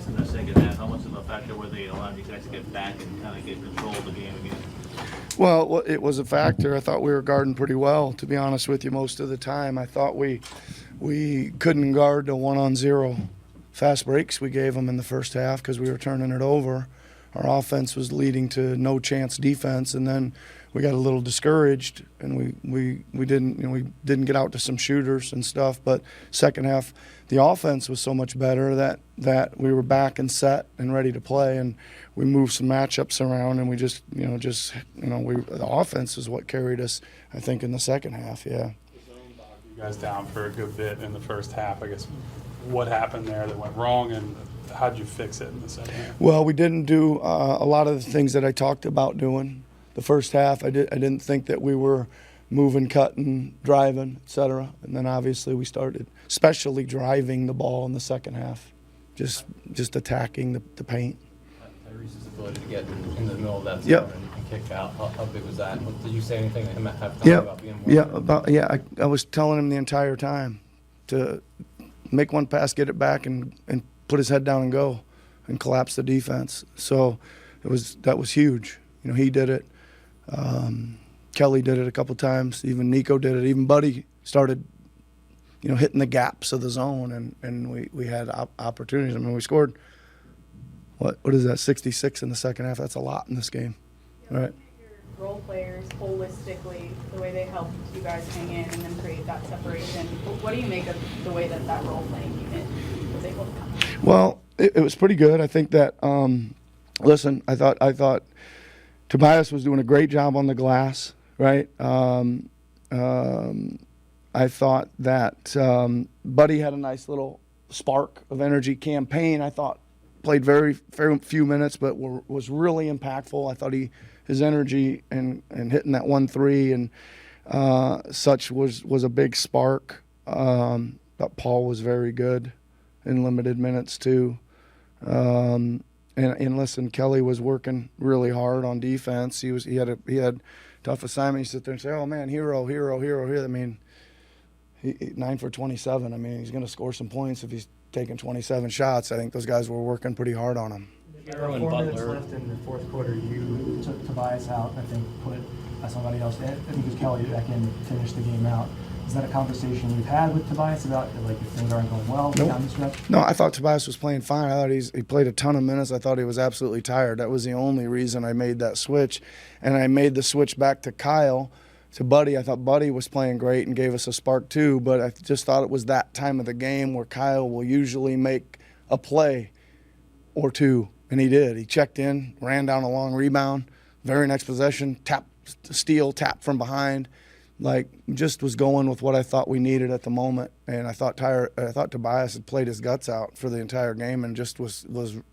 Tobias in the second half? How much of a factor were they allowing you guys to get back and kind of get control of the game again? Well, it was a factor. I thought we were guarding pretty well, to be honest with you, most of the time. I thought we couldn't guard the 1-on-0 fast breaks we gave them in the first half because we were turning it over. Our offense was leading to no chance defense, and then we got a little discouraged, and we didn't get out to some shooters and stuff. But second half, the offense was so much better that we were back and set and ready to play, and we moved some matchups around, and we the offense is what carried us, I think, in the second half. Yeah. You guys down for a good bit in the first half. I guess what happened there that went wrong, and how'd you fix it in the second half? Well, we didn't do a lot of the things that I talked about doing. The first half, I didn't think that we were moving, cutting, driving, et cetera. And then obviously we started, especially driving the ball in the second half, just attacking the paint. Tyrese's ability to get in the middle of that zone Yep. and kick out. How big was that? Did you say anything to him at halftime about being more? I was telling him the entire time to make one pass, get it back, and put his head down and go, and collapse the defense. So that was huge. He did it. Kelly did it a couple times. Even Nico did it. Even Buddy started, hitting the gaps of the zone, and we had opportunities. I mean, we scored. What is that? 66 in the second half. That's a lot in this game, right? Your role players holistically, the way they helped you guys hang in and then create that separation. What do you make of the way that role playing unit was able to come? Well, it was pretty good. I think that. Listen, I thought Tobias was doing a great job on the glass, right? I thought that Buddy had a nice little spark of energy. Campaign, I thought, played very few minutes, but was really impactful. I thought his energy and hitting that 1-3 and such was a big spark. Thought Paul was very good in limited minutes too. And listen, Kelly was working really hard on defense. He had tough assignment. You sit there and say, "Oh man, hero." I mean, 9 for 27. I mean, he's going to score some points if he's taking 27 shots. I think those guys were working pretty hard on him. There were 4 minutes left in the fourth quarter. You took Tobias out, I think, put somebody else, I think it was Kelly, back in to finish the game out. Is that a conversation you've had with Tobias about, if things aren't going well down the stretch? No, I thought Tobias was playing fine. I thought he played a ton of minutes. I thought he was absolutely tired. That was the only reason I made that switch. And I made the switch back to Kyle, to Buddy. I thought Buddy was playing great and gave us a spark too, but I just thought it was that time of the game where Kyle will usually make a play or two, and he did. He checked in, ran down a long rebound, very next possession, tap from behind. Just was going with what I thought we needed at the moment, and I thought Tobias had played his guts out for the entire game and just was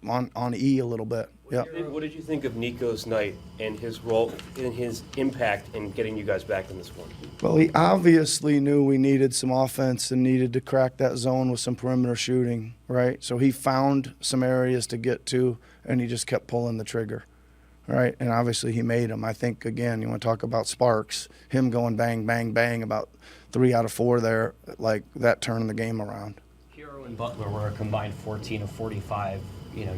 on E a little bit. Yeah. What did you think of Nico's night and his role and his impact in getting you guys back in this one? Well, he obviously knew we needed some offense and needed to crack that zone with some perimeter shooting, right? So he found some areas to get to, and he just kept pulling the trigger. Right, and obviously he made them. I think, again, you want to talk about sparks, him going bang, bang, bang, about 3 out of 4 there, that turned the game around. Hero and Butler were a combined 14 of 45.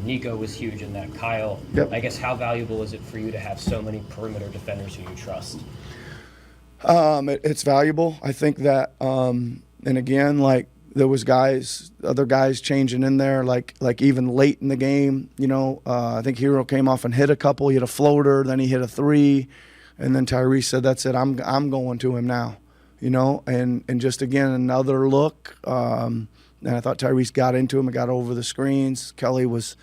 Nico was huge in that. Kyle, Yep. I guess, how valuable is it for you to have so many perimeter defenders who you trust? It's valuable. I think that, and again, there was other guys changing in there, like even late in the game. I think Hero came off and hit a couple. He hit a floater, then he hit a 3, and then Tyrese said, "That's it. I'm going to him now." And just again another look. And I thought Tyrese got into him and got over the screens. Kelly was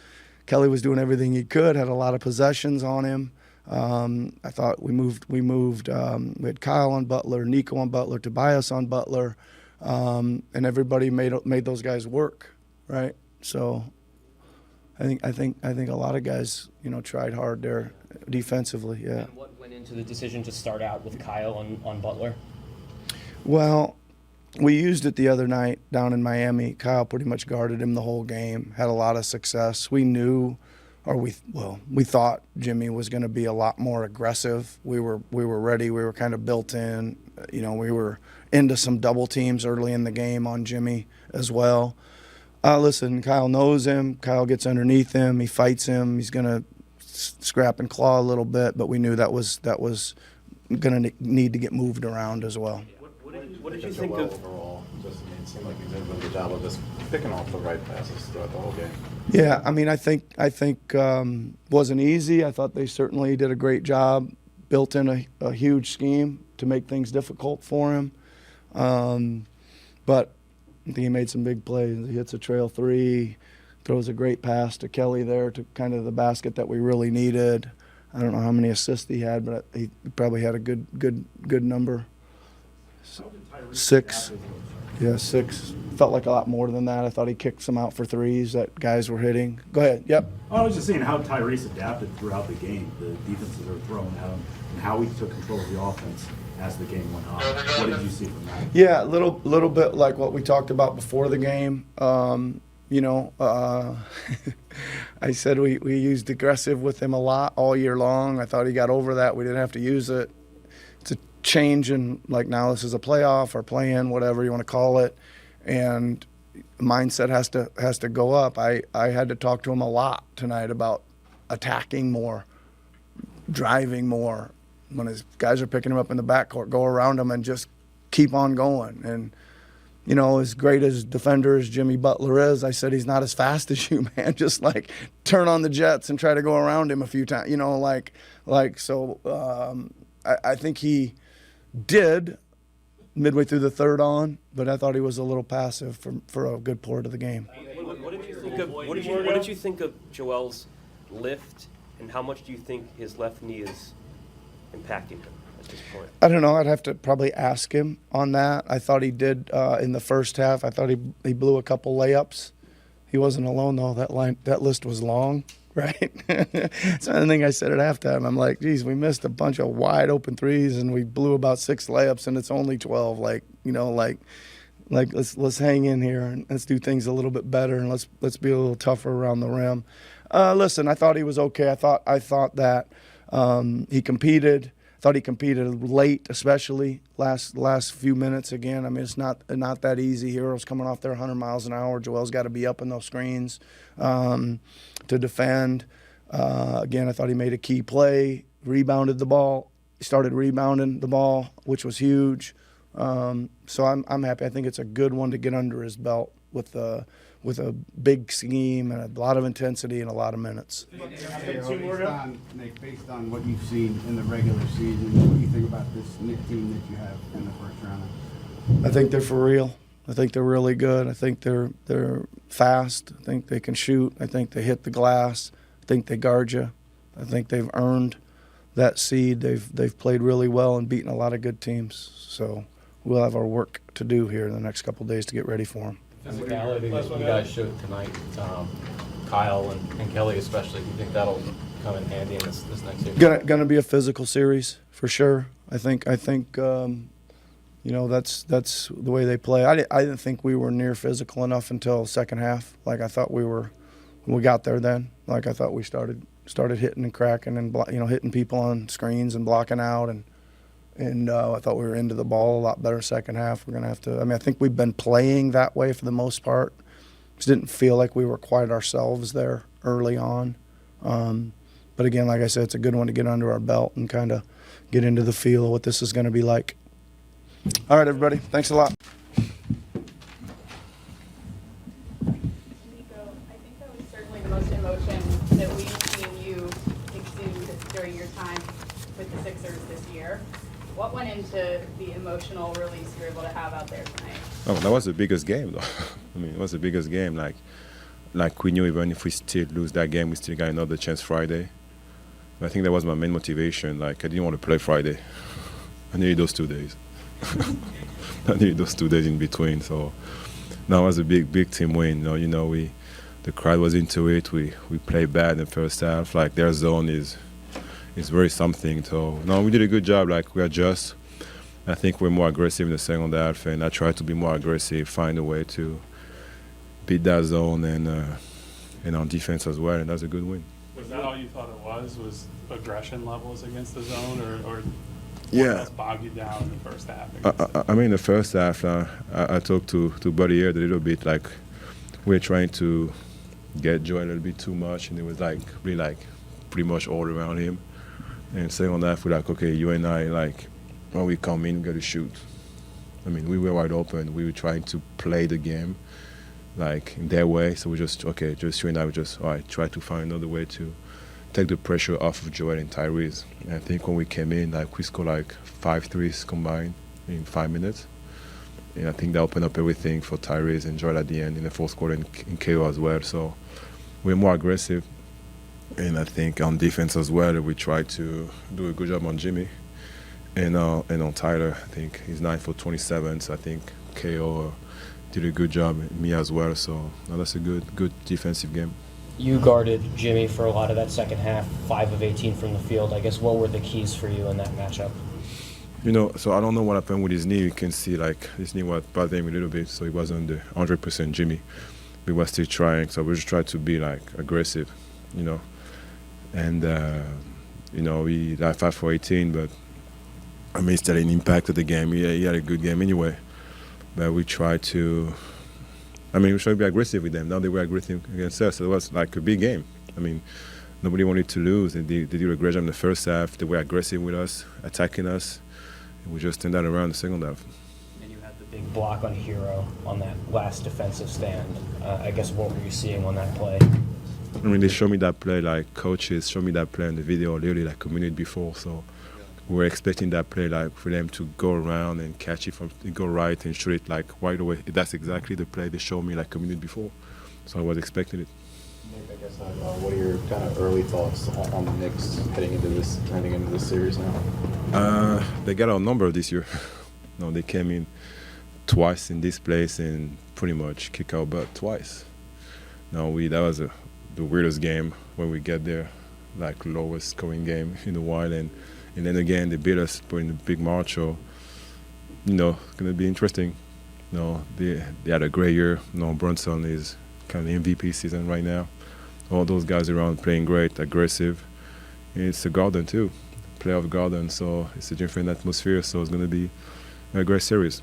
doing everything he could. Had a lot of possessions on him. I thought we had Kyle on Butler, Nico on Butler, Tobias on Butler. And everybody made those guys work, right? So I think a lot of guys, tried hard there defensively. Yeah. And what went into the decision to start out with Kyle on Butler? Well, we used it the other night down in Miami. Kyle pretty much guarded him the whole game. Had a lot of success. We knew, we thought Jimmy was going to be a lot more aggressive. We were ready. We were kind of built in. We were into some double teams early in the game on Jimmy as well. Listen, Kyle knows him. Kyle gets underneath him. He fights him. He's gonna scrap and claw a little bit, but we knew that was gonna need to get moved around as well. What did you think of? Overall, just, I mean, it seemed like you did a really good job of just picking off the right passes throughout the whole game. Yeah, I mean, I think wasn't easy. I thought they certainly did a great job, built in a huge scheme to make things difficult for him. But I think he made some big plays. He hits a trail three, throws a great pass to Kelly there to kind of the basket that we really needed. I don't know how many assists he had, but he probably had a good number. 6. Yeah, 6. Felt like a lot more than that. I thought he kicked some out for threes that guys were hitting. Go ahead. Yep. I was just saying how Tyrese adapted throughout the game. The defenses are throwing at him, and how he took control of the offense as the game went on. What did you see from that? Yeah, a little bit like what we talked about before the game. I said we used aggressive with him a lot all year long. I thought he got over that. We didn't have to use it. It's a change in, like, now this is a playoff or play-in, whatever you want to call it, and mindset has to go up. I had to talk to him a lot tonight about attacking more, driving more. When his guys are picking him up in the backcourt, go around him and just keep on going. And, you know, as great as defender as Jimmy Butler is, I said he's not as fast as you, man. Just, like, turn on the jets and try to go around him a few times. You know, I think he did midway through the third on, but I thought he was a little passive for a good part of the game. What did you think of Joel's lift, and how much do you think his left knee is impacting him at this point? I don't know. I'd have to probably ask him on that. I thought he did in the first half. I thought he blew a couple layups. He wasn't alone, though. That list was long, right? So the thing I said at halftime, I'm like, geez, we missed a bunch of wide open threes, and we blew about 6 layups, and it's only 12. Like let's hang in here and let's do things a little bit better, and let's be a little tougher around the rim. Listen, I thought he was okay. I thought that he competed. I thought he competed late, especially last few minutes. Again, I mean, it's not that easy. Hero's coming off there 100 miles an hour. Joel's got to be up in those screens to defend. Again, I thought he made a key play, rebounded the ball. He started rebounding the ball, which was huge. So I'm happy. I think it's a good one to get under his belt with a big scheme and a lot of intensity and a lot of minutes. Based on what you've seen in the regular season, what do you think about this Knicks team that you have in the first round? I think they're for real. I think they're really good. I think they're fast. I think they can shoot. I think they hit the glass. I think they guard you. I think they've earned that seed. They've played really well and beaten a lot of good teams. So we'll have our work to do here in the next couple of days to get ready for them. Physicality that you guys showed tonight, Kyle and Kelly especially, do you think that'll come in handy in this next year? Gonna be a physical series for sure. I think you know, that's the way they play. I didn't think we were near physical enough until second half. Like, I thought we were when we got there then. Like, I thought we started hitting and cracking and hitting people on screens and blocking out, and I thought we were into the ball a lot better second half. We're gonna have to. I mean, I think we've been playing that way for the most part. Just didn't feel like we were quite ourselves there early on. But again, like I said, it's a good one to get under our belt and kind of get into the feel of what this is going to be like. All right, everybody. Thanks a lot. Nico, I think that was certainly the most emotion that we've seen you exude during your time with the Sixers this year. What went into the emotional release you were able to have out there tonight? Oh, that was the biggest game, though. I mean, it was the biggest game. Like we knew even if we still lose that game, we still got another chance Friday. But I think that was my main motivation. Like, I didn't want to play Friday. I needed those 2 days. I needed those 2 days in between. So that was a big team win. The crowd was into it. We played bad in the first half. Like, their zone is very something. So no, we did a good job. Like, we adjust. I think we're more aggressive in the second half, and I try to be more aggressive, find a way to beat that zone and on defense as well, and that's a good win. Was that all you thought it was aggression levels against the zone, or Yeah. what else bogged you down in the first half? I mean, the first half, I talked to Buddy here a little bit. Like, we're trying to get Joel a little bit too much, and it was like really like pretty much all around him. And second half, we're like, okay, you and I, like, when we come in, we got to shoot. I mean, we were wide open. We were trying to play the game, like, in their way. So we just, okay, just you and I, we just, all right, try to find another way to take the pressure off of Joel and Tyrese. And I think when we came in, like, we scored like 5 threes combined in 5 minutes. And I think that opened up everything for Tyrese and Joel at the end in the fourth quarter and KO as well. So we're more aggressive. And I think on defense as well, we try to do a good job on Jimmy and on Tyler. I think he's 9 for 27, so I think KO did a good job, me as well. So that's a good defensive game. You guarded Jimmy for a lot of that second half, 5 of 18 from the field. I guess what were the keys for you in that matchup? You know, so I don't know what happened with his knee. You can see like his knee was bothering him a little bit, so he wasn't the 100% Jimmy. We were still trying, so we just tried to be like aggressive, you know. And, you know, he had 5 for 18, but I mean, still an impact of the game. He had a good game anyway. But we tried to, we tried to be aggressive with them. Now they were aggressive against us. So it was like a big game. I mean, nobody wanted to lose. They did a great job in the first half. They were aggressive with us, attacking us. And we just turned that around in the second half. And you had the big block on Hero on that last defensive stand. I guess what were you seeing on that play? I mean, they showed me that play, like coaches showed me that play in the video literally like a minute before. So we were expecting that play, like for them to go around and catch it go right and shoot it like right away. That's exactly the play they showed me like a minute before. So I was expecting it. I guess what are your kind of early thoughts on the Knicks heading into this series now? They got our number this year. No, they came in twice in this place and pretty much kick our butt twice. No, that was the weirdest game when we get there, like lowest scoring game in a while, and then again they beat us in a big march. So, you know, it's gonna be interesting. You know, they had a great year. You know, Brunson is kind of MVP season right now. All those guys around playing great, aggressive. And it's a Garden too, playoff Garden, so it's a different atmosphere. So it's gonna be a great series.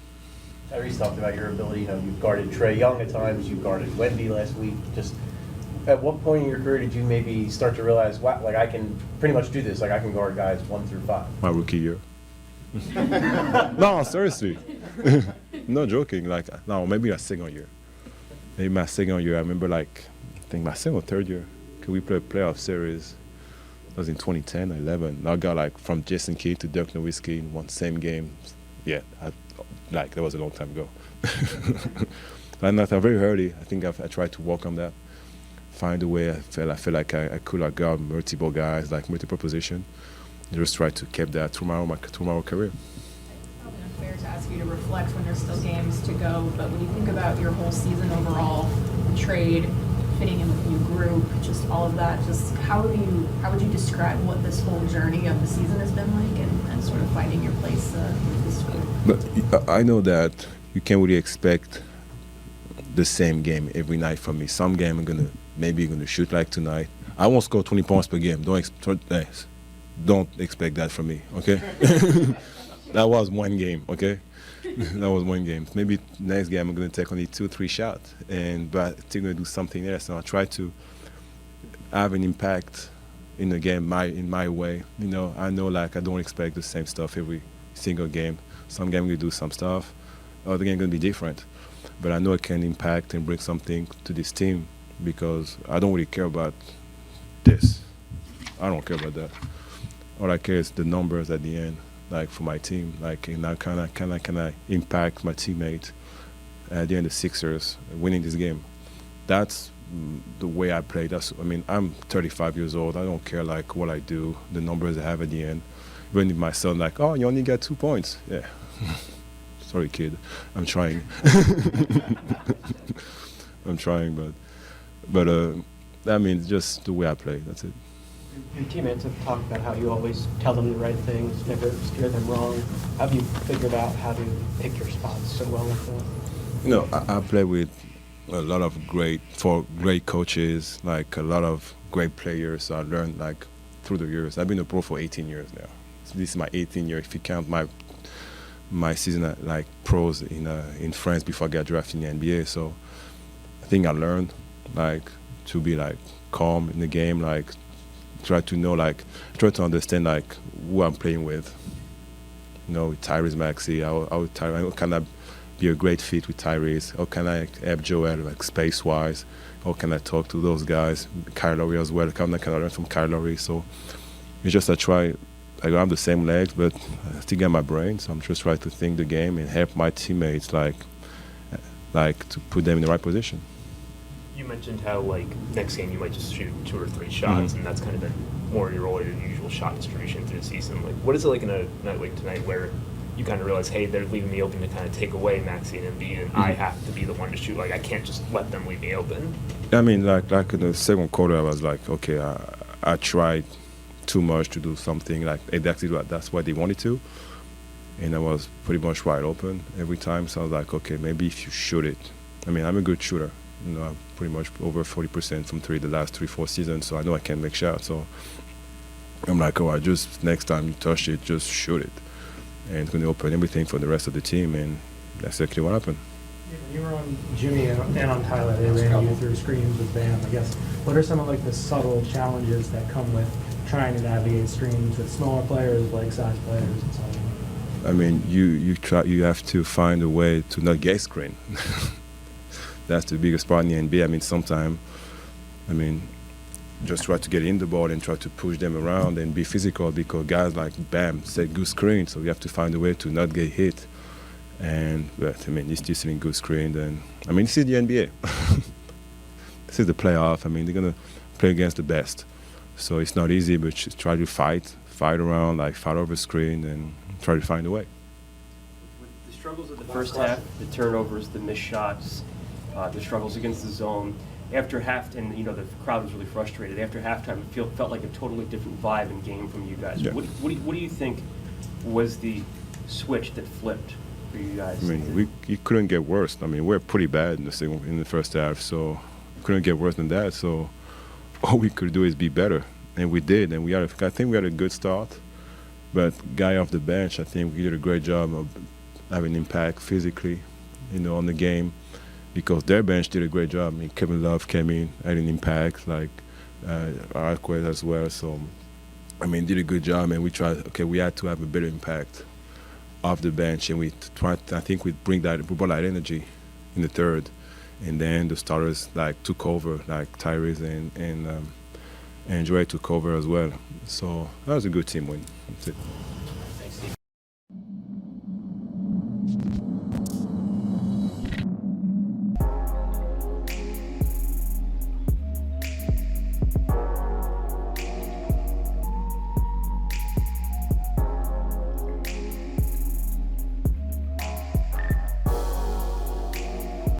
Tyrese talked about your ability. You know, you've guarded Trae Young at times. You guarded Wemby last week. Just at what point in your career did you maybe start to realize, wow, like I can pretty much do this? Like I can guard guys 1 through 5. My rookie year. No, seriously. No joking. Like, no, maybe my second year. Maybe my second year. I remember, like, I think my second or third year. Could we play a playoff series? That was in 2010 or 11. I got, like, from Jason Kidd to Dirk Nowitzki in one same game. Yeah, that was a long time ago. And I'm very early. I think I tried to work on that. Find a way. I feel like I could guard multiple guys, like multiple position. Just try to keep that through my career. It's probably unfair to ask you to reflect when there's still games to go, but when you think about your whole season overall, the trade, fitting in with a new group, just all of that, just how would you describe what this whole journey of the season has been like and sort of finding your place with this school? But I know that you can't really expect the same game every night from me. Some game I'm gonna shoot like tonight. I won't score 20 points per game. Don't expect that from me, okay? That was one game, okay? That was one game. Maybe next game I'm gonna take only 2-3 shots, but still gonna do something else. And I try to have an impact in the game in my way. You know, I know like I don't expect the same stuff every single game. Some game I'm gonna do some stuff, other game gonna be different. But I know I can impact and bring something to this team because I don't really care about this. I don't care about that. All I care is the numbers at the end, like for my team. Like, and how can I impact my teammate at the end of Sixers winning this game? That's the way I play. I'm 35 years old. I don't care like what I do, the numbers I have at the end. Even if my son like, oh, you only got 2 points. Yeah. Sorry, kid. I'm trying. I'm trying, but I mean, just the way I play. That's it. Your teammates have talked about how you always tell them the right things, never steer them wrong. How have you figured out how to pick your spots so well like that? You know, I play with a lot of great coaches, like a lot of great players. So I learned like through the years. I've been a pro for 18 years now. So this is my 18th year if you count my season at like pros in France before I got drafted in the NBA. So I think I learned like to be like calm in the game, like try to understand like who I'm playing with. You know, with Tyrese Maxey, how can I be a great fit with Tyrese? How can I help Joel like space-wise? How can I talk to those guys? Kyle Lowry as well. Can I learn from Kyle Lowry? So it's just I don't have the same legs, but I still got my brain. So I'm just trying to think the game and help my teammates like to put them in the right position. You mentioned how, like, next game you might just shoot 2 or 3 shots, and that's kind of been more your role, your usual shot distribution through the season. Like, what is it like in a night like tonight where you kind of realize, hey, they're leaving me open to kind of take away Maxey and Embiid, and I have to be the one to shoot. Like, I can't just let them leave me open. I mean, like in the second quarter, I was like, okay, I tried too much to do something like exactly that's what they wanted to, and I was pretty much wide open every time. So I was like, okay, maybe if you shoot it. I mean, I'm a good shooter. You know, I'm pretty much over 40% from three the last 3-4 seasons, so I know I can make shots. So I'm like, oh, just next time you touch it, just shoot it. And it's going to open everything for the rest of the team, and that's exactly what happened. When you were on Jimmy and on Tyler, they ran you through screens with Bam. I guess, what are some of like the subtle challenges that come with trying to navigate screens with smaller players, leg-size players, and so on? I mean, you have to find a way to not get screen. That's the biggest part in the NBA. I mean, sometimes, just try to get in the ball and try to push them around and be physical because guys like Bam set good screen, so you have to find a way to not get hit. But I mean, he's still setting good screen. And I mean, this is the NBA. This is the playoff. I mean, they're gonna play against the best, so it's not easy. But just try to fight around, like fight over screen, and try to find a way. With the struggles of the first half, the turnovers, the missed shots, the struggles against the zone. After and the crowd was really frustrated. After halftime, it felt like a totally different vibe and game from you guys. Yeah. What do you think was the switch that flipped for you guys? I mean, you couldn't get worse. I mean, we're pretty bad in the first half, so we couldn't get worse than that. So all we could do is be better, and we did. And I think we had a good start. But guy off the bench, I think we did a great job of having impact physically, on the game. Because their bench did a great job. I mean, Kevin Love came in, had an impact, like Arquez as well. So, I mean, did a good job, and we had to have a better impact off the bench, and I think we brought that energy in the third, and then the starters took over, like Tyrese and Joel took over as well. So that was a good team win. That's it.